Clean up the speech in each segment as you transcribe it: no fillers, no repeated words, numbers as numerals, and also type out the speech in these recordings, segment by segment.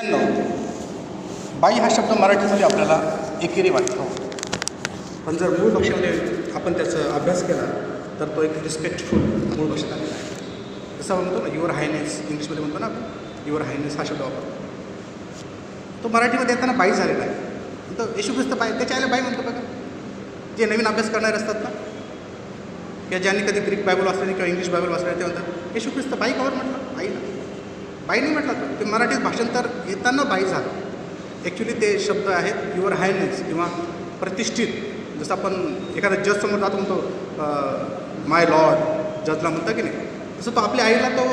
बाई हा शब्द मराठीमध्ये आपल्याला एकेरी वाटतो, पण जर मूळ भाषेमध्ये आपण त्याचा अभ्यास केला तर तो एक रिस्पेक्टफुल मूळ भाषेत आलेला आहे. जसं म्हणतो ना युअर हायनेस, इंग्लिशमध्ये म्हणतो ना आपण युअर हायनेस हा शब्द वापरतो. तो मराठीमध्ये येताना बाई झालेला आहे. तर येशू ख्रिस्त बाई, त्याच्या आईला बाई म्हणतो बघा. जे नवीन अभ्यास करणारे असतात ना, किंवा ज्यांनी कधी ग्रीक बायबल वाचले किंवा इंग्लिश बायबल वाचले ते म्हणतात येशू ख्रिस्त बाई कवर म्हटलं, आईला बाई नाही म्हटला. तो ते मराठीत भाषांतर येताना बाई झालं. ॲक्च्युली ते शब्द आहेत युअर हायनेस किंवा प्रतिष्ठित. जसं आपण एखादा जज समोर जातो म्हणतो माय लॉर्ड, जजला म्हणतं की नाही, तसं तो आपल्या आईला तो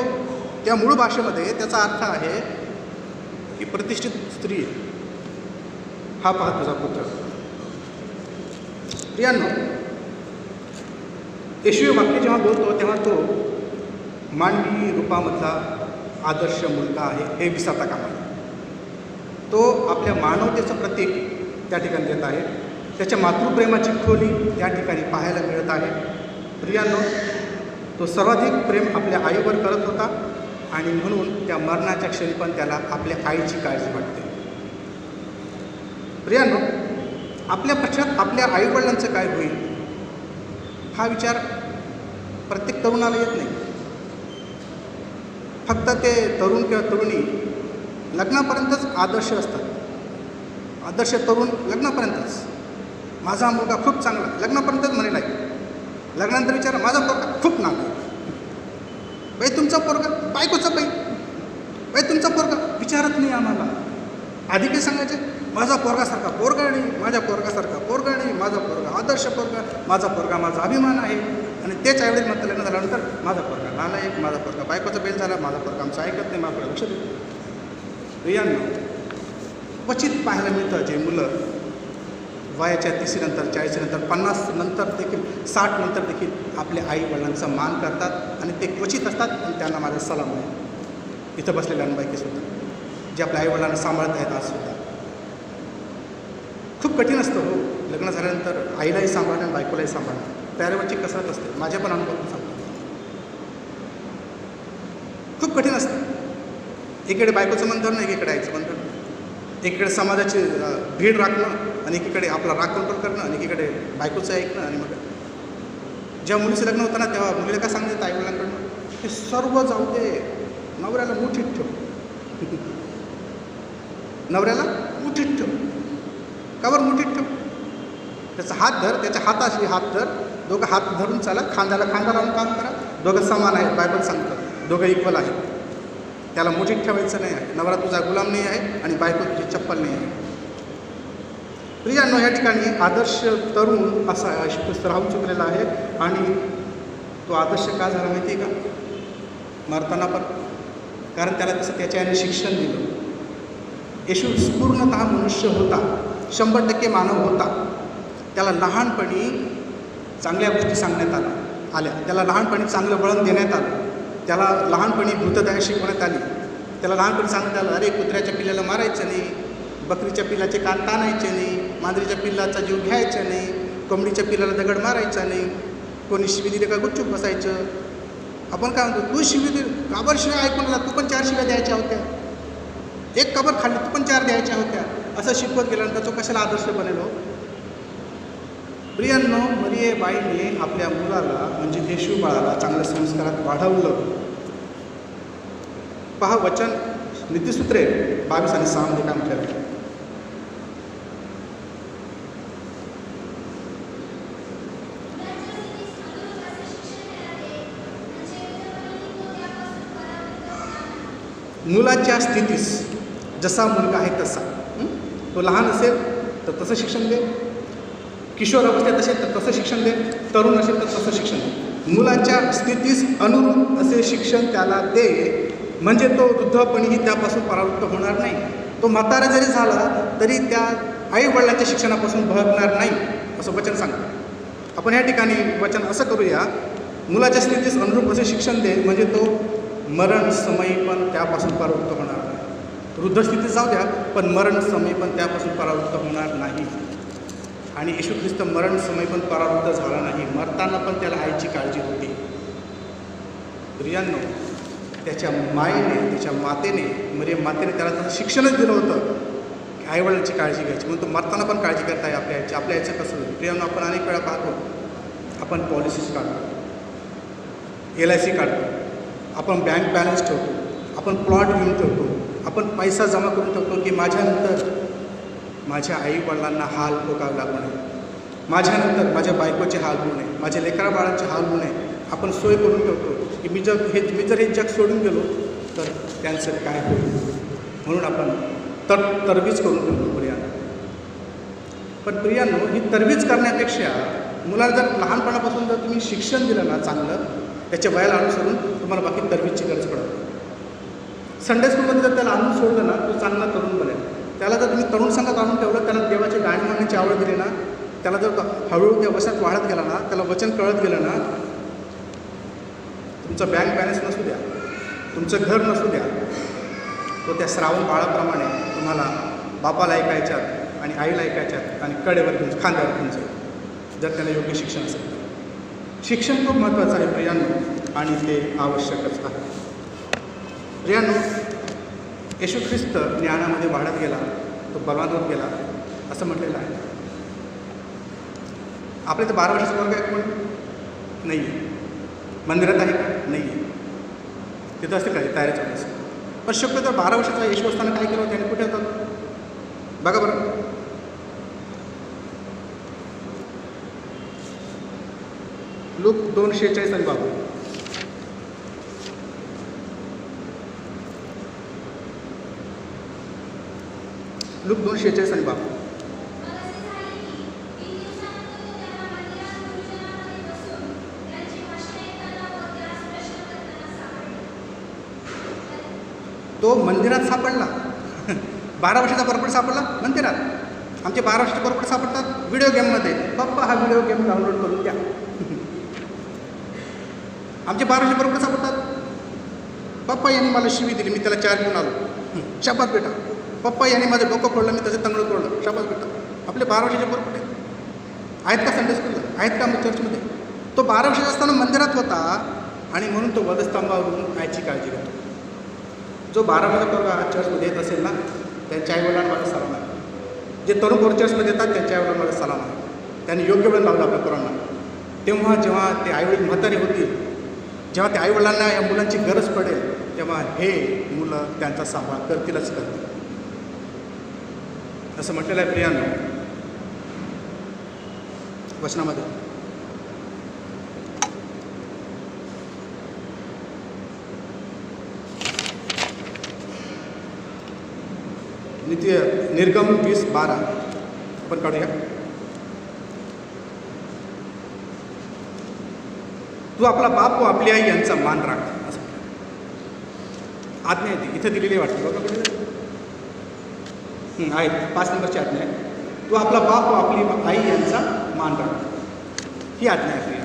त्या मूळ भाषेमध्ये त्याचा अर्थ आहे की प्रतिष्ठित स्त्री हा पाहत तुझा पुत्र. प्रियांनो, येशू वाक्य जेव्हा बोलतो तेव्हा तो मानवी रूपामधला आदर्श मुलगा आहे हे विसरता कामा नये. तो आपल्या मानवतेचं प्रतीक त्या ठिकाणी देत आहे. त्याच्या मातृप्रेमाची खोली त्या ठिकाणी पाहायला मिळत आहे. प्रियांनो, तो सर्वाधिक प्रेम आपल्या आईवर करत होता आणि म्हणून त्या मरणाच्या क्षणी पण त्याला आपल्या आईची काळजी वाटते. प्रियांनो, आपल्या पश्चात आपल्या आईवडिलांचं काय होईल हा विचार प्रत्येक तरुणाला येत नाही. फक्त ते तरुण किंवा तरुणी लग्नापर्यंतच आदर्श असतात. आदर्श तरुण लग्नापर्यंतच. माझा मुलगा खूप चांगला, लग्नापर्यंतच म्हणेल आहे. लग्नानंतर विचारा माझा पोरगा खूप नाग आहे. बाई तुमचा पोरगा, बायकोचा बाई तुमचा पोरगा विचारत नाही आम्हाला. आधी काय सांगायचे, माझा पोरगासारखा पोरगा नाही, माझ्या पोरगासारखा पोरगा नाही, माझा पोरगा आदर्श पोरगा, माझा पोरगा माझा अभिमान आहे. आणि तेच आईवडील म्हणतं लग्न झाल्यानंतर माझा पोरगा नालायक, माझा पोरगा बायकोचा बेल झाला, माझा पोरगा आमचं ऐकत नाही, माझं लक्ष देत. प्रियांनो, क्वचित पाहायला मिळतं जे मुलं वयाच्या 30 नंतर 40 नंतर 50 नंतर देखील 60 नंतर देखील आपल्या आईवडिलांचा मान करतात आणि ते क्वचित असतात. आणि त्यांना माझा सलाम आहे. इथं बसलेल्या अनबाईकीसुद्धा जे आपल्या आईवडिलांना सांभाळत आहेत आजसुद्धा. खूप कठीण असतं हो लग्न झाल्यानंतर आईलाही सांभाळणं आणि बायकोलाही सांभाळणं. पॅरेवरची कसरत असते. माझ्या पण अनुभव सांगतो, खूप कठीण असतं. एकीकडे बायकोचं मन धरणं, एकीकडे आईचं मन धरणं, एकीकडे समाजाची भीड राखणं आणि एकीकडे आपला राग कंट्रोल करणं आणि एकीकडे बायकोचं ऐकणं. आणि मग जेव्हा मुलीचं लग्न होतं ना तेव्हा मुलीला काय सांगते आईवडिलांकडनं, हे सर्व जाऊ दे, नवऱ्याला मुठीत ठेव. नवऱ्याला मुठीत ठेव. का बरं मुठीत ठेव? त्याचा हात धर, त्याच्या हाताशी हात धर, दोघं हात धरून चाला, खांद्याला खांदा लावून काम करा. दोघं समान आहेत, बायबल सांगतं दोघं इक्वल आहेत. त्याला मुठीत ठेवायचं नाही आहे. नवरा तुझा गुलाम नाही आहे आणि बायको तुझी चप्पल नाही आहे. प्रियांनो, या ठिकाणी आदर्श तरुण असा येशू ख्रिस्त राहून चुकलेला आहे. आणि तो आदर्श का झाला माहिती आहे का? मरताना पण. कारण त्याला तसं त्याच्या याने शिक्षण दिलं. येशू पूर्णतः मनुष्य होता, 100% मानव होता. त्याला लहानपणी चांगल्या गोष्टी सांगण्यात आल्या. त्याला लहानपणी चांगलं वळण देण्यात आलं. त्याला लहानपणी भूतदया शिकवण्यात आली. त्याला लहानपणी सांगण्यात आलं, अरे कुत्र्याच्या पिल्लाला मारायचं नाही, बकरीच्या पिल्लाचे कान ताणायचे नाही, मांजरीच्या पिल्लाचा जीव घ्यायचा नाही, कोंबडीच्या पिल्लाला दगड मारायचा नाही, कोणी शिवी दिली का गुपचूप बसायचं. आपण काय म्हणतो, तू शिवी दिली, काबर शिव्या ऐकून आला, तू पण 4 शिव्या द्यायच्या होत्या. एक कबर खाल्ली, तू पण 4 द्यायच्या होत्या. असं शिकवत गेल्यानंतर तो कशाला आदर्श बनेल हो? प्रियांनो, मरिये बाईने आपल्या मुलाला म्हणजे येशू बाळाला चांगल्या संस्कारात वाढवलं. पहा वचन नीतिसूत्रे 22 आणि 6 मध्ये काम ठेवलं. मुलाच्या स्थितीस जसा मुलगा आहे तसा, तो लहान असेल तर तसं शिक्षण दे, किशोर अवस्थेत असेल तर तसं शिक्षण दे, तरुण असेल तर तसं शिक्षण दे. मुलाच्या स्थितीस अनुरूप असे शिक्षण त्याला दे, म्हणजे तो वृद्धपणीही त्यापासून परावृत्त होणार नाही. तो म्हातारा जरी झाला तरी त्या आईवडिलांच्या शिक्षणापासून भरणार नाही, असं वचन सांगतं. आपण या ठिकाणी वचन असं करूया, मुलाच्या स्थितीस अनुरूप असे शिक्षण दे, म्हणजे तो मरण समयी पण त्यापासून परावृत्त होणार नाही. वृद्ध स्थितीत जाऊ द्या, पण मरण समयी पण त्यापासून परावृत्त होणार नाही. आणि येशू ख्रिस्त मरण समय पण परावृत्त झाला नाही. मरताना पण त्याला आईची काळजी होती. प्रियांनो, त्याच्या मायेने, त्याच्या मातेने, मरियम मातेने त्याला तसं शिक्षणच दिलं होतं की आईवडिलांची काळजी घ्यायची. म्हणून तो मरताना पण काळजी करताय आपल्या आईची. आपल्या आईचं कसं होईल? प्रियांनो, आपण अनेक वेळा पाहतो, आपण पॉलिसीज काढतो, LIC काढतो, आपण बँक बॅलन्स ठेवतो, आपण प्लॉट घेऊन ठेवतो, आपण पैसा जमा करून ठेवतो की माझ्यानंतर माझ्या आईवडिलांना हाल भोगावे लागू नये, माझ्यानंतर माझ्या बायकोचे हाल होऊ नये, माझ्या लेकरा बाळांचे हाल होऊ नये. आपण सोय करून ठेवतो की मी जर हे जग सोडून गेलो तर त्यांचं काय होईल, म्हणून आपण तरवीज करून ठेवतो प्रियांनो. पण प्रियांनो, ही तरवीज करण्यापेक्षा मुलाला जर लहानपणापासून जर तुम्ही शिक्षण दिलं ना चांगलं, त्याच्या वयाला अनुसरून, तुम्हाला बाकी तरवीजची गरज पडत नाही. संडे स्कूलमध्ये जर त्याला आणून सोडलं ना, तो चांगला तरुण बनेल. त्याला जर तुम्ही तरुण संघात आणून ठेवलं, त्याला देवाची गाणी म्हणण्याची आवड दिली ना, त्याला जर हळूहळू त्या वशात वाढत गेला ना, त्याला वचन कळत गेलं ना, तुमचं बँक बॅलन्स नसू द्या, तुमचं घर नसू द्या, तो त्या श्रावण बाळाप्रमाणे तुम्हाला बापाला ऐकायच्यात आणि आईला ऐकायच्यात आणि कडेवर घेऊन खांद्यावर घेऊन जाईल, जर त्याला योग्य शिक्षण असेल. शिक्षण खूप महत्त्वाचं आहे प्रियांनो, आणि ते आवश्यकच आहे. प्रियांनो, येशू ख्रिस्त ज्ञानामध्ये वाढत गेला, तो बलवान होत गेला असं म्हटलेलं आहे. आपल्या तर 12 वर्षाचा वर्ग आहे कोण नाही आहे, मंदिरात आहे का नाही आहे, तिथं असते का तयारी चालू असते. पण शक्यतो 12 वर्षाचा येशू असताना काय केलं, त्याने कुठे होतं बघा बरं. लूक 2:46 आणि बाबा, लूक 2:46 आणि बाबा. तो मंदिरात सापडला. 12 वर्षाचा बरोबर सापडला मंदिरात. आमचे 12 वर्षाचे बरोबर सापडतात व्हिडिओ गेममध्ये. पप्पा हा व्हिडिओ गेम डाउनलोड करून द्या. आमचे 12 वर्षाचे बरोबर सापडतात, पप्पा यांनी मला शिवी दिली, मी त्याला 4 घेऊन आलो, शाबास बेटा. पप्पा यांनी माझं डोकं फोडलं, मी त्याचं तंगडं तोडलं, शाबास बेटा. आपले 12 वर्षाचे बरोबर आहेत का संडे स्कूलला, आहेत का मग चर्चमध्ये? तो 12 वर्षाचा असताना मंदिरात होता आणि म्हणून तो वधस्तंभावरून आईची काळजी घेतो. जो 12 वर्षाचा पोरगा चर्चमध्ये येत असेल ना, त्यांच्या आईवडिलांना माझा सलाम आहे. जे तरुण पोरं चर्चमध्ये येतात त्यांच्या आईवडिलांना माझा सलाम आहे. त्यांनी योग्य वेळ लावला आपल्या पोरांना. तेव्हा जेव्हा ते आईवडील म्हातारे होतील, जेव्हा त्या आईवडिलांना या मुलांची गरज पडेल, तेव्हा हे मुलं त्यांचा सांभाळ करतीलच करतील असं म्हटलेलं आहे प्रियांनो वचनामध्ये. निर्गम 20:12 आपण काढूया. तू आपला बाप व आपली आई यांचा मान राख असं आज्ञा आहे. इथं दिलेली वाटते बघा, आहे 5 नंबरची आज्ञा आहे. तू आपला बाप व आपली आई यांचा मान राख, ही आज्ञा आहे.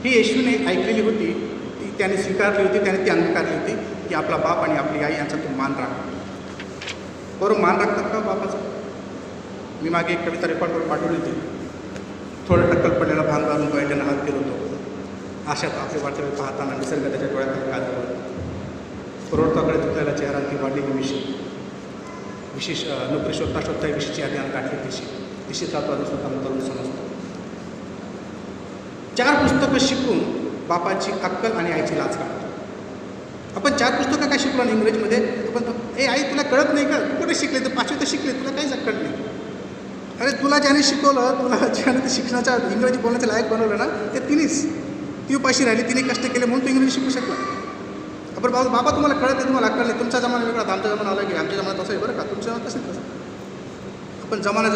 ही येशूने ऐकलेली होती, ती त्याने स्वीकारली होती, त्याने ती अंगीकारली होती की आपला बाप आणि आपली आई यांचा तू मान राख. बरोबर मान राखतात का बापाचा? मी मागे एक कविता रेकॉर्ड करून पाठवली होती. थोडं टक्कल पडलेला भांग घालून बायटानं हात फिरवतो, अशात आपले वाटवे पाहताना निसर्ग त्याच्या डोळ्यात काढल्यावर पुरवठाकडे झुकलेला चेहरा ती वाढलेली विशेष नोकरी शोधता विषयीची आधी काढली दिशी जातो आणि स्वतः तरुण समजतो. 4 पुस्तकं शिकून बापाची अक्कल आणि आईची लाज काढतो. आपण 4 पुस्तकं काय शिकलो ना इंग्रजीमध्ये? आपण आई तुला कळत नाही का? तू कुठे शिकले? तर 5वी तर शिकले, तुला काहीच अक्कल नाही. अरे तुला ज्याने शिकवलं, तुला ज्याने ते शिक्षणाच्या इंग्रजी बोलण्याचं लायक बनवलं ना, ते तिनेच. ती उपाशी राहिली, तिने कष्ट केले म्हणून तू इंग्रजी शिकू शकला. आपण बाबा तुम्हाला कळत नाही, तुम्हाला अक्कल नाही. तुमचा जमाना वेगळा, आमचा जमाना आला की आमच्या जमान्यात असं आहे बरं का, तुमच्या जमान्यात तसं तसं. आपण जमाना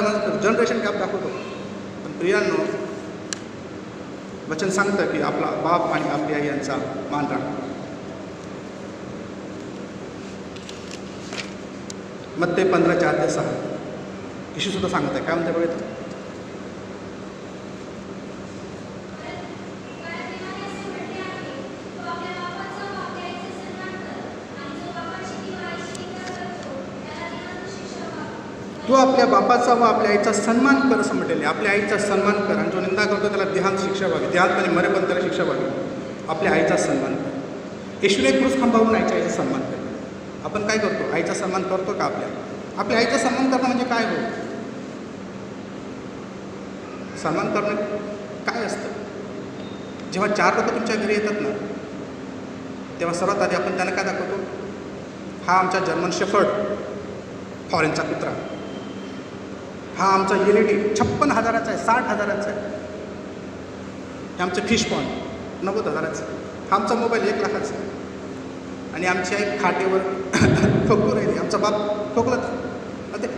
जनरेशन गॅप दाखवतो. पण प्रियांनो, वचन सांगतं की आपला बाप आणि आपली आई यांचा मान राख. मत्ते 15:4-6 येशू सुद्धा सांगत आहे. काय म्हणते बघा, तू आपल्या बापाचा व आपल्या आईचा सन्मान कर असं म्हटलेलं आहे. आपल्या आईचा सन्मान कर, आणि जो निंदा करतो त्याला देहांत शिक्षा व्हावी, देहांत आणि मरेपर्यंत त्याला शिक्षा व्हावी. आपल्या आईचा सन्मान कर. येशूने क्रूस खांबावरून आईचा सन्मान केला. आपण काय करतो? आईचा सन्मान करतो का? आपल्या आईचा सन्मान करणं म्हणजे काय हो? सन्मान करणं काय असतं? जेव्हा 4 लोक तुमच्या घरी येतात ना, तेव्हा सर्वात आधी आपण त्यांना काय दाखवतो? हा आमचा जर्मन शेफर्ड, फॉरेनचा कुत्रा. हा आमचा LED 56,000चा आहे, 60,000चा आहे. हे आमचं फिश पॉन्ड 90,000चं आहे. हा आमचा मोबाईल 1,00,000चा आहे. आणि आमची आई खाटेवर खोकलू राहिली, आमचा बाप खोकलत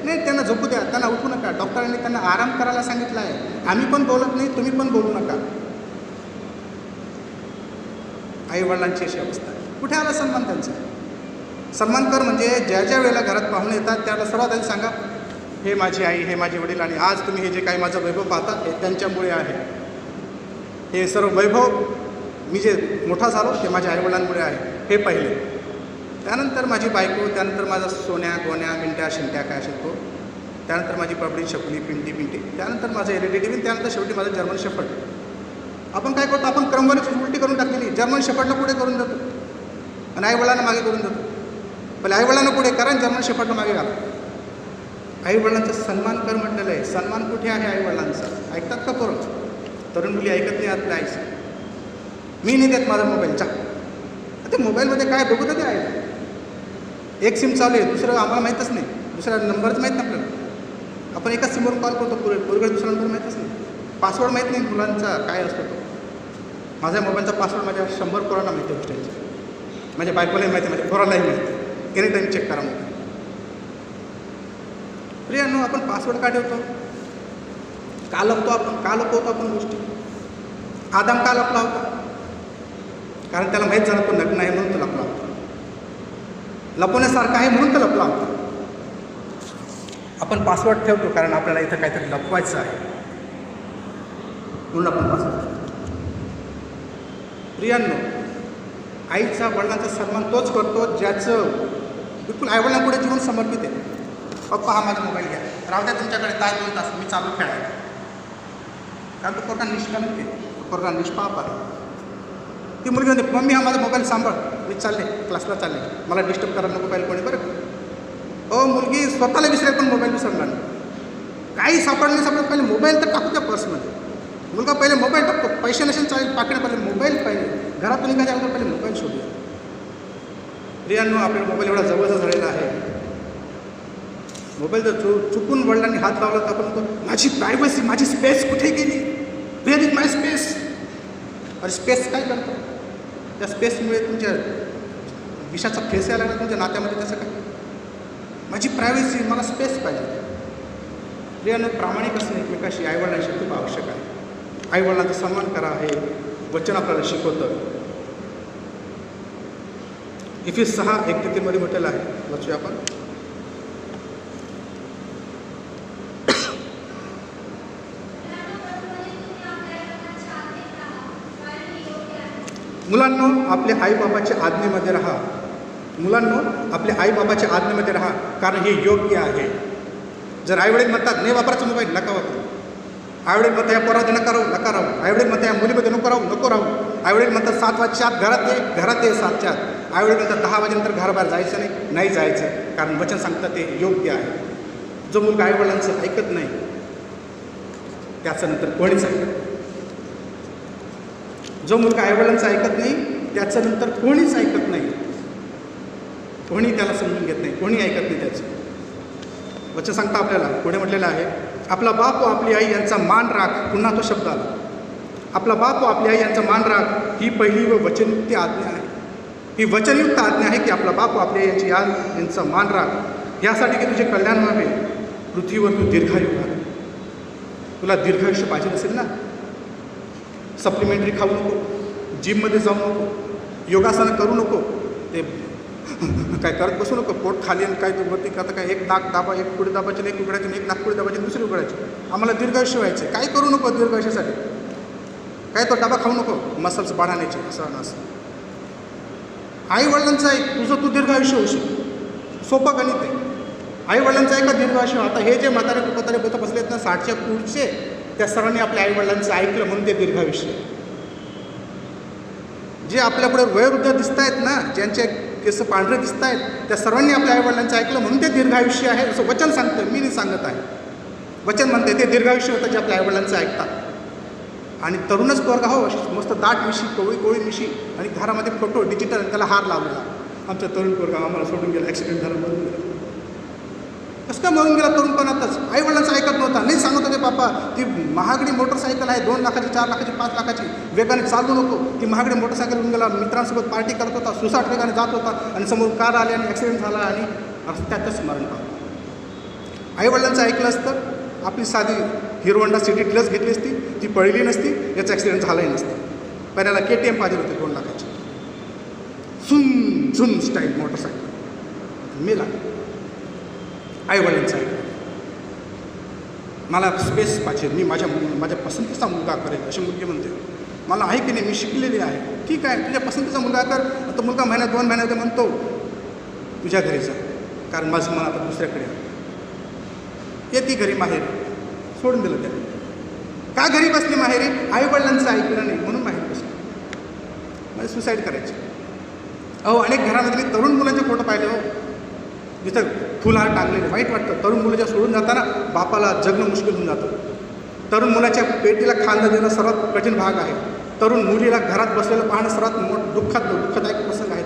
नाही. त्यांना झोपू द्या, त्यांना उठू नका. डॉक्टरांनी त्यांना आराम करायला सांगितलं आहे. आम्ही पण बोलत नाही, तुम्ही पण बोलू नका. आईवडिलांची अशी अवस्था आहे. कुठे आला सन्मान त्यांचा? सन्मान कर म्हणजे ज्या ज्या वेळेला घरात पाहुणे येतात त्याला सर्वात आधी सांगा, हे माझी आई, हे माझे वडील, आणि आज तुम्ही हे जे काही माझं वैभव पाहता हे त्यांच्यामुळे आहे. हे सर्व वैभव मी जे मोठा झालो ते माझ्या आईवडिलांमुळे आहे, हे पहिले. त्यानंतर माझी बायको, त्यानंतर माझा सोन्या गोन्या मिंट्या शिंट्या काय असेल तो, त्यानंतर माझी पबडी छपली पिंटी, त्यानंतर माझं LED टीव्ही, त्यानंतर शेवटी माझं जर्मन शेफर्ड. आपण काय करतो? आपण क्रमवारीची उलटी करून टाकलेली. जर्मन शेफर्डला पुढे करून देतो आणि आईवडिलांना मागे करून देतो. पहिले आईवडिलांना पुढे करा आणि जर्मन शेफर्डला मागे घाला. आईवडिलांचा सन्मान कर म्हटलेलं आहे. सन्मान कुठे आहे आईवडिलांचा? ऐकतात का पोरं? तरुण मुली ऐकत नाही आपल्या आईचं. मी नाही देत माझा मोबाईलचा. ते मोबाईलमध्ये काय बघू तर ते आहे. एक सिम चालू आहे, दुसरं आम्हाला माहीतच नाही, दुसरा नंबरच माहीत नाही आपल्याला. आपण एकाच सिमवरून कॉल करतो, पूर्वीकडे दुसरा नंबर माहीतच नाही. पासवर्ड माहीत नाही मुलांचा काय असतो तो. माझ्या मोबाईलचा पासवर्ड माझ्या 100 पोरांना माहिती आहे गोष्टींची. माझ्या बायकोलाही माहिती आहे, माझ्या पोरालाही माहिती आहे. एनी टाईम चेक करा मोबाईल. प्रियांनो, आपण पासवर्ड का ठेवतो? का लपवतो आपण गोष्टी? आदम का लपला होता? कारण त्याला माहीत झालं तो नग्न आहे म्हणून तो लपला होता. लपवण्यासारखा आहे म्हणून तो लपला होता. आपण पासवर्ड ठेवतो कारण आपल्याला इथं काहीतरी लपवायचं आहे म्हणून आपण पासवर्ड ठेवतो. प्रियांनो, आईचा वडिलांचा सन्मान तोच करतो ज्याचं बिलकुल आईवडिलांपुढे जीवन समर्पित आहे. पप्पा, हा माझा मोबाईल घ्या, राहू द्या तुमच्याकडे तास 2 तास, मी चालू खेळायला. कारण तो पोरगा निष्काम आहे, तो पोरगा निष्पाप आहे. ती मुलगी म्हणते, मम्मी हा माझा मोबाईल सांभाळ, मी चालले क्लासला चालले, मला डिस्टर्ब करायला नको पाहिजे कोणी. बरं ओ मुलगी, स्वतःला विसरेल पण मोबाईल विसरणार नाही. काही सापडत पहिले मोबाईल तर टाकू द्या पर्समध्ये. मुलगा पहिले मोबाईल टाकतो, पैसे नसेल चालेल, पाकिट पहिले मोबाईल पाहिजे. घरातून निघायच्या अगोदर पहिले मोबाईल शोधूया. प्रियांनो, आपल्याला मोबाईल एवढा जवळचा झालेला आहे. मोबाईल जर चुकून वडिलांनी हात लावला तर आपण म्हणतो, माझी प्रायव्हसी, माझी स्पेस कुठे गेली? Where is my space? अरे स्पेस काय करतो? त्या स्पेसमुळे तुमच्या विषाचा फेस यायला लागला तुमच्या नात्यामध्ये. कसं काय? माझी प्रायव्हसी, मला स्पेस पाहिजे. प्रियांनो, प्रामाणिक असणं एकमेकाशी आईवडिलांशी खूप आवश्यक आहे. आईवडिलांचा सन्मान करा हे वचन आपल्याला शिकवतं. इफिस 6:1-3 म्हटलेलं आहे, वाचूया आपण. मुलांनो, आपल्या आईबाबाच्या आज्ञेमध्ये राहा. मुलांनो, आपल्या आईबाबाच्या आज्ञेमध्ये राहा, कारण हे योग्य आहे. जर आईवडील म्हणतात नाही वापरायचा मोबाईल, नका वापरू. आईवडील म्हणतात या पोरामध्ये नका राहू. आईवडील म्हणतात या मुलीमध्ये नको राहू. आईवडील म्हणतात 7 वाजच्या आत घरात ये 7च्या आत. आईवडील म्हणतात 10 वाजेनंतर घराबाहेर जायचं नाही जायचं, कारण वचन सांगतात ते योग्य आहे. जो मुलगा आईवडिलांचं ऐकत नाही त्याचं नंतर कोणीच ऐकत नाही. जो मुलगा आईवडिलांचं ऐकत नाही त्याचं नंतर कोणीच ऐकत नाही. कोणी त्याला समजून घेत नाही, कोणी ऐकत नाही त्याचं. वचन सांगता आपल्याला पुढे म्हटलेलं आहे, आपला बाप व आपली आई यांचा मान राख. पुन्हा तो शब्द आला, आपला बाप व आपली आई यांचा मान राख. ही पहिली व वचनयुक्त आज्ञा आहे. ही वचनयुक्त आज्ञा आहे की आपला बाप व आपली आई यांचा मान राख, यासाठी की तुझे कल्याण व्हावे, पृथ्वीवर तू दीर्घायू व्हावे. तुला दीर्घायुष्य पाहिजे असेल ना, सप्लिमेंटरी खाऊ नको, जिममध्ये जाऊ नको, योगासनं करू नको, ते काय करत बसू नको, पोट खाली आणि काय वरती करता काय, एक नाक दाबा, एक पुढे दाबायची, एक उघडायची, एक नाक पुढे दाबायची, दुसरी उघडायची. आम्हाला दीर्घायुष्य व्हायचे. काय करू नको दीर्घायुष्यासाठी? काय तो डबा खाऊ नको मसल्स वाढण्याचे, असं नसं. आईवडिलांचं ऐक, तुझं तू दीर्घायुष्य होशील. सोपं गणित आहे. आईवडिलांचं ऐका, दीर्घायुष्य. आता हे जे म्हातारे बोत बसलेत ना 60च्या पुढचे, त्या सर्वांनी आपल्या आईवडिलांचं ऐकलं म्हणून ते दीर्घायुष्य. जे आपल्यापुढे वयोवृद्ध दिसत आहेत ना, ज्यांचे केस पांढरे दिसत आहेत, त्या सर्वांनी आपल्या आईवडिलांचं ऐकलं म्हणून ते दीर्घायुष्य आहे असं वचन सांगतं. मी नाही सांगत आहे, वचन म्हणते ते दीर्घायुष्य होतं जे आपल्या आईवडिलांचं ऐकतात. आणि तरुणच पोरगा हो, मस्त दाट मिशी, कोळी मिशी, आणि घरामध्ये फोटो डिजिटल, त्याला हार लावलेला. आमचा तरुण पोरगा आम्हाला सोडून गेला, ॲक्सिडेंट झाला, मरून गेला. कसं काय मरून गेला तरुणपणातच? आईवडिलांचं ऐकत नव्हता. नाही सांगत होते, बापा ती महागडी मोटरसायकल आहे, 2 लाखाची, 4 लाखाची, 5 लाखाची, वेगाने चालू नको. ती महागडी मोटरसायकल होऊन गेला, मित्रांसोबत पार्टी करत होता, 60 वेगाने जात होता, आणि समोर कार आली आणि ॲक्सिडेंट झाला आणि रस्त्यातच मरण पावलं. आईवडिलांचं ऐकलं असतं, आपली साधी हिरो होंडा सिटी डिलक्स घेतली असती, ती पळली नसती, याचं ॲक्सिडेंट झालाही नसतं. पहिल्याला KTM पाहिजे होते 2 लाखाची, झुम स्टाईल मोटरसायकल, मेला. आईवडिलांचं ऐकलं. मला स्पेस पाहिजे, मी माझ्या पसंतीचा मुलगा करेल, अशी मुलगी म्हणते. मला आहे की नाही, मी शिकलेली आहे. ठीक आहे, तुझ्या पसंतीचा मुलगा कर. तो मुलगा महिन्यात 2 महिन्यात म्हणतो तुझ्या घरी जा, कारण माझं मन आता दुसऱ्याकडे आहे. येते घरी माहेरी, सोडून दिलं त्याने. का घरी बसली माहेरी? आईवडिलांचं ऐकलं नाही म्हणून माहेरी बसली. मला सुसाईड करायची. अहो, अनेक घरामध्ये मी तरुण मुलांचे फोटो पाहिले हो, जिथं फुलहार टांगलेले. वाईट वाटतं. तरुण मुलं जेव्हा सोडून जाताना बापाला जगणं मुश्किल होऊन जातं. तरुण मुलाच्या पेटीला खांदा देणं सर्वात कठीण भाग आहे. तरुण मुलीला घरात बसलेलं पाहणं सर्वात दुःखदायक प्रसंग आहे.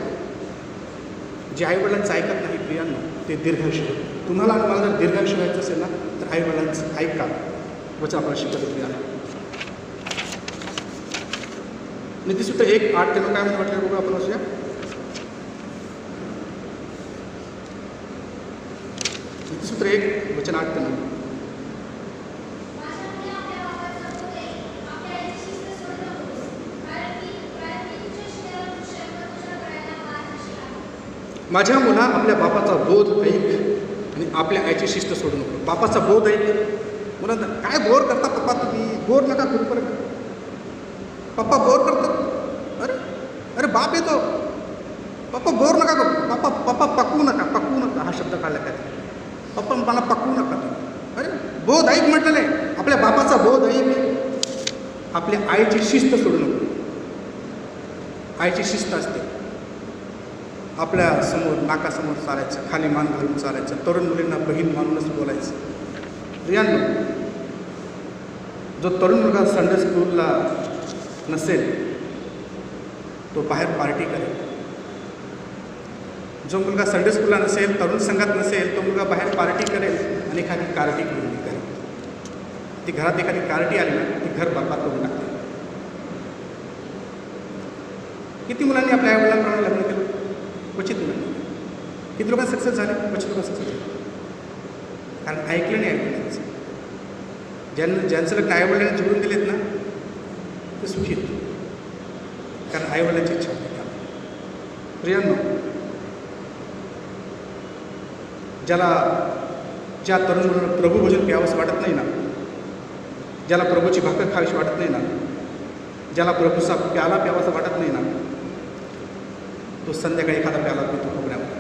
जे आईवडिलांचं ऐकत नाही प्रियांनो, ते दीर्घायुष्य होतं. तुम्हाला आणि मला जर दीर्घायुष्य व्हायचं असेल ना, तर आईवडिलांचं ऐका, वचन आपल्याला शिकवत आहे. नीतिसूत्र 1:8 ते 9 काय म्हणून म्हटलं बघू आपण वाचूया. नीतिसूत्र 1 वचन 8 ते 9. माझ्या मुला आपल्या बापाचा बोध ऐक आणि आपल्या आईची शिस्त सोडू नको. बापाचा बोध ऐक. मुलांना काय बोर करता पप्पा तुम्ही? बोर नका करू बरं. पप्पा बोर करतात. अरे बाप येतो. पप्पा बोर नका करू. पप्पा पकवू नका. हा शब्द काढला काय? पप्पा मला पकवू नका तुम्ही. अरे बोध ऐक म्हटलेलं आहे. आपल्या बापाचा बोध ऐक. आपल्या आईची शिस्त सोडू नको. आईची शिस्त असते. आपल्या समोर नाकासमोर चालायचं, खाली मान घालून चालायचं, तरुण मुलींना बहीण मानूनच बोलायचं. प्रियांनो, जो तरुण मुलगा संडे स्कूलला नसेल तो बाहेर पार्टी करेल. जो मुलगा संडे स्कूलला नसेल, तरुण संघात नसेल, तो मुलगा बाहेर पार्टी करेल आणि एखादी कार्टी करून करेल. ती घरात एखादी कार्टी आली ना, ती घर बरबाद करून टाकते. किती मुलांनी आपल्या आईवडिलांप्रमाणे लग्न केलं? क्वचित मुलांनी. किती लोकांना सक्सेस झाले? क्वचित लोक सक्सेस झाले. कारण ऐकलं नाही आईवडिलांचं. ज्यांचं लग्न आईवडिलांनी जोडून दिलेत ना, ते सुखी आहेत. कारण आईवडिलांची इच्छा होती. प्रियांनो, ज्या तरुण मुलांना प्रभू भोजन प्यावंसं वाटत नाही ना, ज्याला प्रभूची भाकर खावीशी वाटत नाही ना, ज्याला प्रभूचा प्याला प्यावासा वाटत नाही ना, तो संध्याकाळी एखादा प्याला पितो खोबऱ्यामध्ये.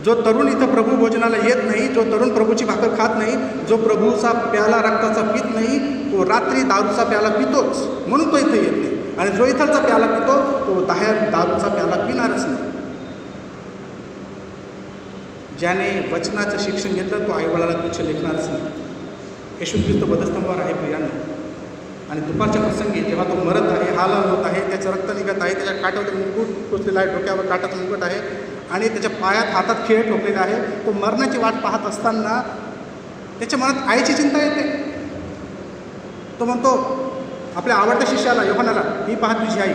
जो तरुण इथं प्रभू भोजनाला येत नाही, जो तरुण प्रभूची भाकर खात नाही, जो प्रभूचा प्याला रक्ताचा पित नाही, तो रात्री दारूचा प्याला पितोच. म्हणून तो इथं येत नाही. आणि जो इथलचा प्याला पितो, तो बाहेर दारूचा प्याला पिणारच नाही. ज्याने वचनाचं शिक्षण घेतलं, तो आईवडिलाला तुच्छ लेखणारच नाही. येशू ख्रिस्त वधस्तंभावर आहे प्रियांनो. आणि दुपारच्या प्रसंगी जेव्हा तो मरत आहे, हालहाल होत आहे, त्याचं रक्त निघत आहे, त्याच्या काठावर मुकुट टोचलेला आहे, डोक्यावर काटाचा मुकुट आहे आणि त्याच्या पायात हातात खेळ ठोकलेला आहे. तो मरणाची वाट पाहत असताना त्याच्या मनात आईची चिंता येते. तो म्हणतो आपल्या आवडत्या शिष्याला, योहानाला, ही पाहा तुझी आई,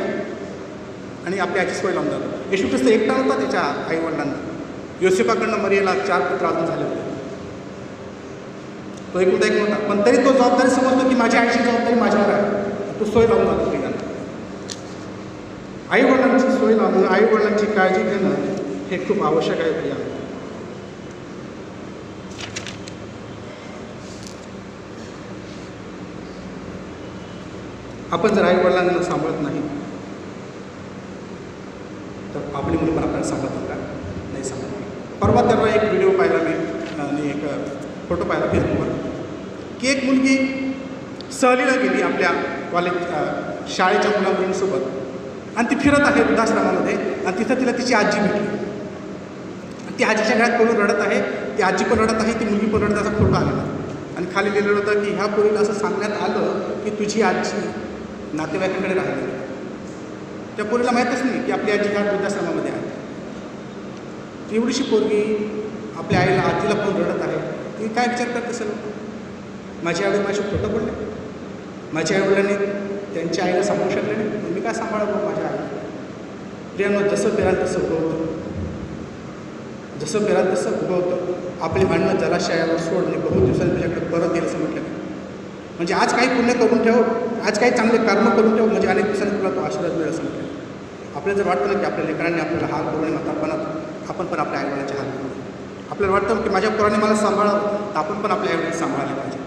आणि आपल्या आईची सोय लावून जातो. येशू ख्रिस्त एकटा होता त्याच्या आईवडिलांना. योसेफाकडनं मरियेला 4 पुत्र अजून झाले होते. तो एकुलता एक नव्हता, पण तरी तो जबाबदारी समजतो की माझी आईची जबाबदारी माझ्यावर आहे. तो सोय लावून जातो प्रियांना. आईवडिलांची सोय लावणं, आईवडिलांची काळजी घेणं हे खूप आवश्यक आहे प्रियांना. आपण जर आईवडिलांना सांभाळत नाही तर आपली मुलं पण आपल्याला सांभाळतात का? नाही सांभाळत. परवा तेव्हा एक व्हिडिओ पाहिला मी आणि एक फोटो पाहिला फेसबुकवर की एक मुलगी सहलीला गेली आपल्या शाळेच्या मुलामुलींसोबत. आणि ती फिरत आहे वृद्धाश्रमामध्ये आणि तिथं तिला तिची आजी भेटली. आणि ती आजीच्या घरात पडून रडत आहे, ती आजी पण रडत आहे, ती मुलगी पण रडत, त्याचा फोटो आलेला आणि खाली लिहिलेलं होतं की ह्या पोरीला असं सांगण्यात आलं की तुझी आजी नातेवाईकांकडे राहिली. त्या पोरीला माहीतच नाही की आपली आजी ह्या वृद्धाश्रमामध्ये आहे. ती एवढीशी पोरगी आपल्या आईला आजीला पण रडत आहे. ती काय विचार करत असेल, माझी आई माझी खोटं बोलले, माझ्या आईवडिलांनी त्यांच्या आईला सांभाळू शकले नाही, मी काय सांभाळावं माझ्या आईला. प्रियांनो, जसं पेराल तसं उगवतं, जसं पेराल तसं उगवतं. आपले अन्न जलाशयावर सोडणे बहुत दिवसांनी तुझ्याकडे परत येईल असं म्हटलं. म्हणजे आज काही पुण्य करून ठेव, आज काही चांगले कर्म करून ठेव, म्हणजे अनेक दिवसांनी तुला तो आशीर्वाद मिळेल असं म्हटलं. आपल्याला जर वाटतं ना की आपल्या लेकरांनी आपल्याला हाल करू नये, म्हातारपणात आपण पण आपल्या आईवडिलांचे हाल करू. आपल्याला वाटतं की माझ्या पोराने मला सांभाळावं, तर आपण पण आपल्या आईवडील सांभाळायला पाहिजे.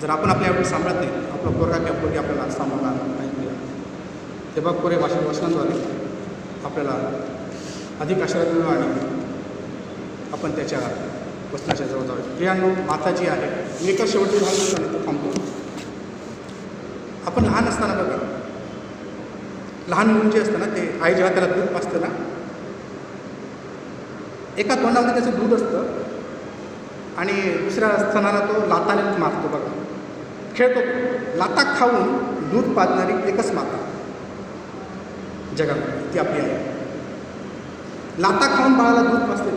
जर आपण आपल्या आईवडील सांभाळत नाही, आपला पोरगा किंवा पोरगी आपल्याला सांभाळणार नाही. तेव्हा कोरे वचनांद्वारे आपल्याला अधिक आशीर्वाद मिळू आणि आपण त्याच्या वचनाच्या जवळ जाऊ. प्रियांनो, माता जी आहे, मी एका शेवटी झालं तर थांबतो. आपण लहान असताना बघा, लहान मुलं जे असतं ना, ते आई जेव्हा त्याला दूध पाजते ना, एका तोंडामध्ये त्याचं दूध असतं आणि दुसऱ्या स्तनाला तो लाताने मारतो. बघा, खेळतो. लाता खाऊन दूध पाजणारी एकच माता जगामध्ये, ती आपली आहे. लाता खाऊन बाळाला दूध पाजते,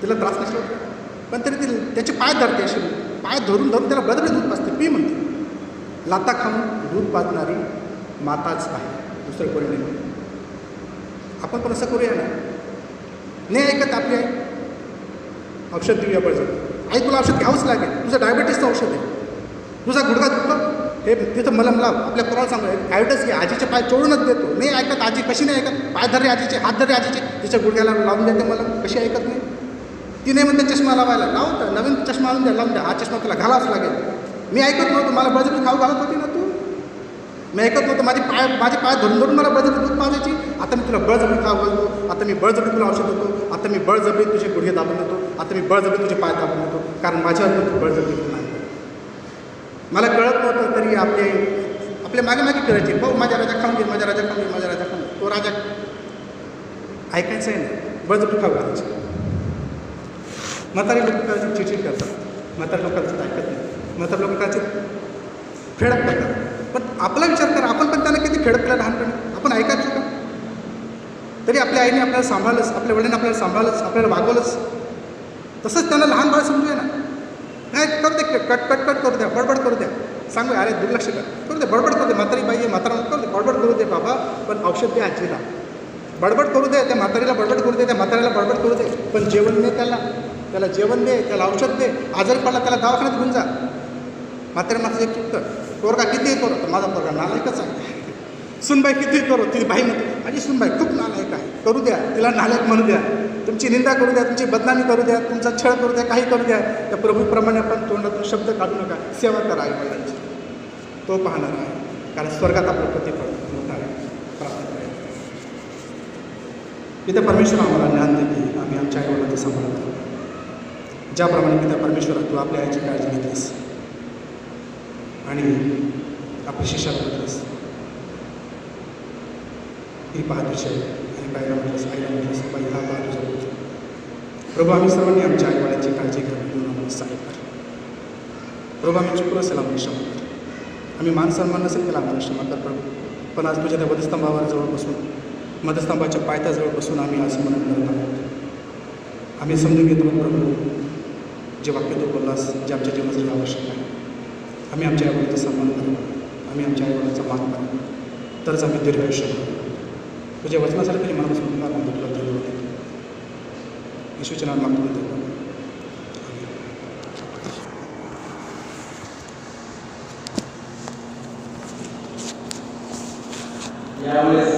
तिला त्रास नसतो, पण तरी ती त्याचे पाय धरते, असे पाय धरून धरून त्याला बळजबरी दूध पाजते, पी म्हणते. लाता खाऊन दूध पाजणारी माताच आहे, दुसरं कोणी नाही. आपण पण असं करूया ना. नाही ऐकत आपली आई, औषध देऊया बळजबरी. आई तुला औषध घ्यावंच लागेल, तुझं डायबिटीसचं औषध आहे, तुझा गुडघा दुखतो, हे तिथं मलम लाव. आपल्या पोराला सांगू, डायबिटीस घे, आजीचे पाय चोळूनच देतो. नाही ऐकत आजी, कशी नाही ऐकत. पाय धरले आजीचे, हात धरले आजीचे, तिच्या गुडघ्याला लावून देते मलम, कशी ऐकत नाही. ती नाही म्हणते चष्मा लावायला, लावून नवीन चष्मा आणून द्या, लावून द्या, हा चष्मा तुला घालावाच लागेल. मी ऐकत नव्हतो, मला बळजबरी खाऊ घालत होती ना तू. मी ऐकत नव्हतं, माझे पाय धरून धरून मला बळजबरी दूध पाजायची. आता मी तुला बळजबरी खाऊ घालतो, आता मी बळजबरी तुला औषध देतो, आता मी बळजबरी तुझे गुडघे दाबून देतो, आता मी बळजबरी तुझे पाय दाबून देतो, कारण माझ्यावर पण तू बळजबरी नाही. मला कळत नव्हतं तरी आपले मागे मागे फिरायचे, भाऊ माझ्या राजा खाऊन घे, माझ्या राजा खाऊन घे, माझ्या राजा खाऊन घे. तो राजा ऐकायचं आहे ना, बळजबरी खाऊ घालायची. म्हातारे लोक काय चिडचिड करतात, म्हातारे लोकांचं ऐकत नाही, म्हातारे लोक काय फेडप करतात. पण आपला विचार करा, आपण पण त्यांना किती फेडप केला लहानपणी, आपण ऐकायचं का? तरी आपल्या आईने आपल्याला सांभाळलंच, आपल्या वडिलांनी आपल्याला सांभाळलंच, आपल्याला वागवलंच. तसंच त्यांना लहान बाळ समजूया ना. काय करू दे, कट करू द्या, बडबड करू द्या, सांगू अरे दुर्लक्ष करू दे, बडबड करू दे. म्हातारी बाई आहे, म्हातारा करू दे, बडबड करू दे बाबा, पण औषध दे आजीला. बडबड करू दे, त्या म्हातारीला बडबड करू दे, त्या म्हाताऱ्याला बडबड करू दे, पण जेवण दे त्याला जेवण दे, त्याला औषध दे. आजारी पडला त्याला दवाखान्यात घेऊन जा. म्हाताऱ्या माणसाचं एक चुकतं, पोरगा कितीही करो, तर माझा पोरगा नालायकच आहे. सुनबाई कितीही करो, ती बाई म्हणते माझी सुनबाई खूप नालायक आहे, करू द्या तिला, नालायक म्हणू द्या, तुमची निंदा करू द्या, तुमची बदनामी करू द्या, तुमचा छळ करू द्या, काही करू द्या, त्या प्रभूप्रमाणे आपण तोंडातून शब्द काढू नका. सेवा करा आईवडिलांची, तो पाहणार आहे, कारण स्वर्गात आपलं प्रतिफळ मोठं आहे. प्रार्थना करूया. पिता परमेश्वर आम्हाला ज्ञान दे की आम्ही आमच्या आईवडिलांचं सांभाळतो. ज्याप्रमाणे पिता परमेश्वर तू आपल्या आईची काळजी घेतलीस आणि आपली शिक्षा घेतलीस, ही पाहतोच आहे आणि बाईला म्हटलंस, आईला म्हटलंस, बाई हा पाहतोच आहे. प्रभू आम्ही सर्वांनी आमच्या आईवडिलांची काळजी घ्यावी म्हणून आम्हाला सहाय्य कर. प्रभू आम्ही चुकलो असेल आम्हाला क्षमा कर, आम्ही मान सन्मान नसेल केला आम्हाला क्षमा कर प्रभू. पण आज तुझ्या त्या वधस्तंभावर जवळ बसून, मधस्तंभाच्या पायथ्याजवळ बसून आम्ही असं म्हणत करत आहोत. आम्ही समजून घेतो प्रभू, जे वाक्य तू बोललास, जे आमच्या जीवनासाठी आवश्यक आहे, आम्ही आमच्या आईवडिलांचा सन्मान करू, आम्ही आमच्या आईवडिलांचा मान करू, तरच आम्ही दीर्घ आयुष्य करू. तुझ्या वचनासारखं तरी मनापासून तुला धन्यवाद देतो. येशूच्या नावात मागतो देतो. यावेळेस